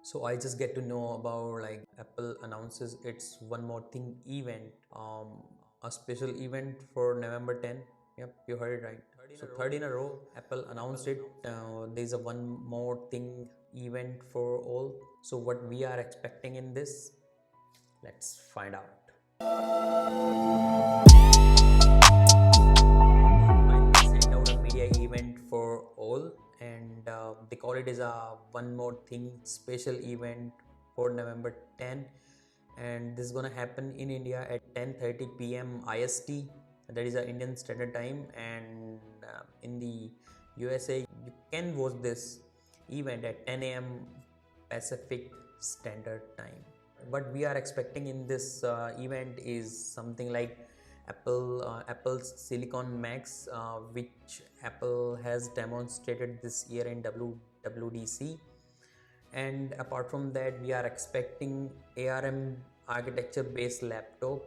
So I just get to know about like Apple announces its one more thing event, a special event for November 10. Yep, you heard it right. So third in a row, Apple announced it. There's a one more thing event for all. So what we are expecting in this, let's find out. Finally sent out a media event for all, and they call it as a one more thing special event for November 10, and this is gonna happen in India at 10:30 p.m. IST, that is a Indian Standard Time, and in the USA you can watch this event at 10 a.m. Pacific Standard Time. What we are expecting in this event is something like Apple's Silicon Max, which Apple has demonstrated this year in WWDC. And apart from that, we are expecting ARM architecture based laptop.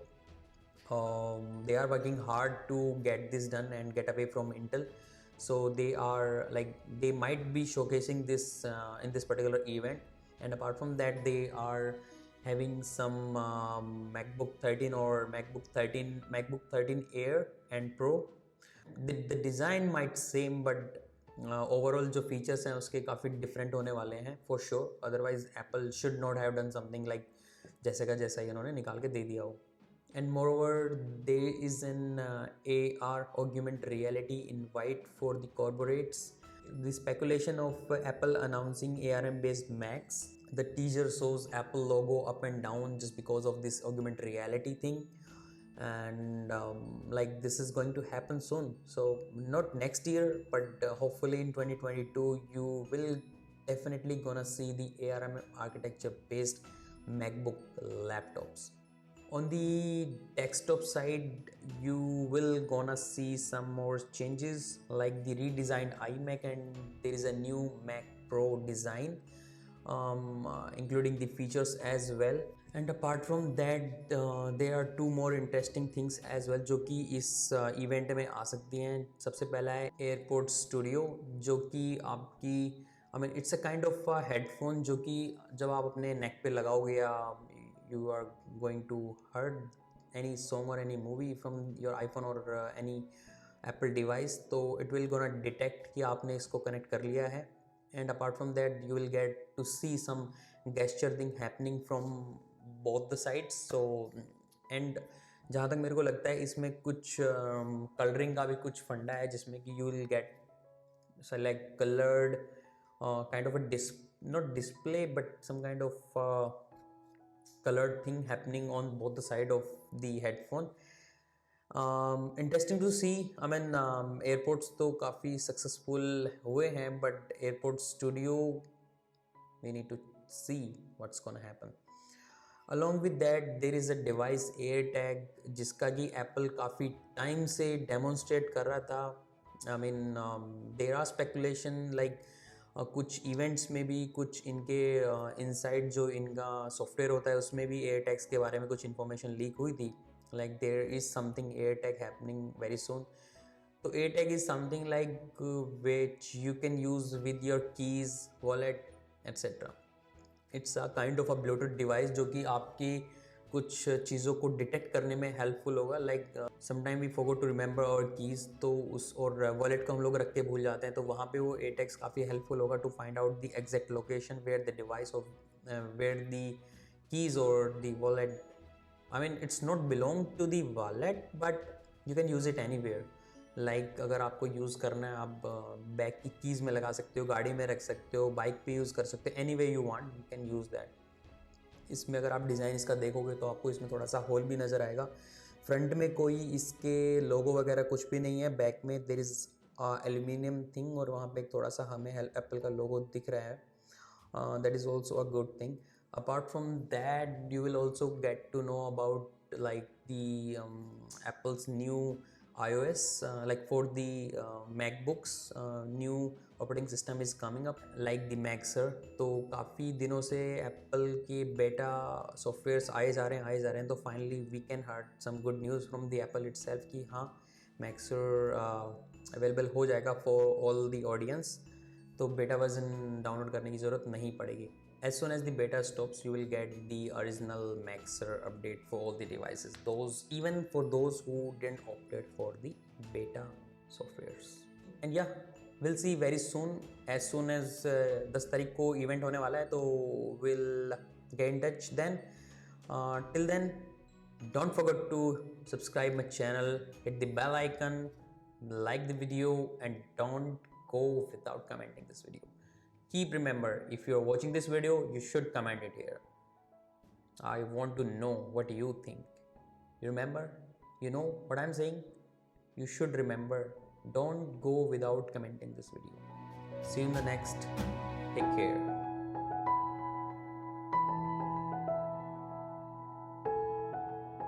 They are working hard to get this done and get away from Intel. So they might be showcasing this in this particular event. And apart from that, they are having some MacBook 13 or MacBook 13 Air and Pro. The design might same, but overall जो features हैं उसके काफ़ी different होने वाले हैं for sure. Otherwise Apple should not have done something like जैसे का जैसा ही उन्होंने निकाल के दे दिया हो. And moreover, there is an AR augmented reality invite for the corporates. The speculation of Apple announcing ARM based Macs. The teaser shows Apple logo up and down just because of this augmented reality thing. And like this is going to happen soon. So not next year, but hopefully in 2022, you will definitely gonna see the ARM architecture based MacBook laptops. On the desktop side, you will gonna see some more changes like the redesigned iMac, and there is a new Mac Pro design, including the features as well. And apart from that, there are two more interesting things as well जो कि इस event में आ सकती हैं. सबसे पहला है airport studio, जो कि आपकी it's a kind of headphone जो कि जब आप अपने नेक पे लगाओगे या you are going to heard any song or any movie from your iPhone or any Apple device, तो it will gonna detect कि आपने इसको कनेक्ट कर लिया है. And apart from that, you will get to see some gesture thing happening from both the sides. So and जहाँ तक मेरे को लगता है इसमें कुछ कलरिंग का भी कुछ फंडा है जिसमें कि you will get select colored kind of a not display but some kind of colored thing happening on both the side of the headphone. Interesting to see. Airports तो काफ़ी successful हुए हैं, but airport studio we need to see what's gonna happen. Along with that, there is a device AirTag जिसका कि Apple काफ़ी time से demonstrate कर रहा था. There are speculation like कुछ इवेंट्स में भी कुछ इनके इनसाइड जो इनका सॉफ्टवेयर होता है उसमें भी एयर टैग्स के बारे में कुछ इन्फॉर्मेशन लीक हुई थी, like there is something AirTag happening very soon. तो AirTag is something like which you can use with your keys, wallet etcetera. It's a kind of a Bluetooth device जो कि आपकी कुछ चीज़ों को detect करने में helpful होगा. Like sometime we forgot to remember our keys, तो उस और वॉलेट को हम लोग रख के भूल जाते हैं, तो वहाँ पे वो एटेक्स काफ़ी हेल्पफुल होगा to find out the exact location where the device of where the keys और the wallet. It's not belong to the wallet but you can use it anywhere. Like अगर आपको यूज़ करना है आप bag की keys में लगा सकते हो, गाड़ी में रख सकते हो, बाइक पे यूज़ कर सकते हो, any way you want you can use that. इसमें अगर आप डिज़ाइन इसका देखोगे तो आपको इसमें थोड़ा सा होल भी नज़र आएगा. फ्रंट में कोई इसके लोगो वगैरह कुछ भी नहीं है. बैक में देर इज़ एल्यूमिनियम थिंग और वहाँ पे एक थोड़ा सा हमें एप्पल का लोगो दिख रहा है. That is also a good thing. Apart from that you will also get to know about like the Apple's new iOS, like for the MacBooks, new operating system is coming up like the Maxer. तो काफ़ी दिनों से Apple के बेटा softwares आए जा रहे हैं, तो finally we can heard some good news from the Apple itself कि हाँ Maxer अवेलेबल हो जाएगा फॉर ऑल द ऑडियंस. तो बेटा वर्जन डाउनलोड करने की ज़रूरत नहीं पड़ेगी. as soon as the beta stops, you will get the original Maxer update for all the devices, those even for those who didn't opt for the beta softwares. And yeah, we'll see very soon. As soon as 10 तारीख को event होने वाला है, तो we'll get in touch then. Till then, don't forget to subscribe my channel, hit the bell icon, like the video, and don't go without commenting this video. Keep remember, if you are watching this video, you should comment it here. I want to know what you think. You remember? You know what I'm saying? You should remember. Don't go without commenting this video. See you in the next. Take care.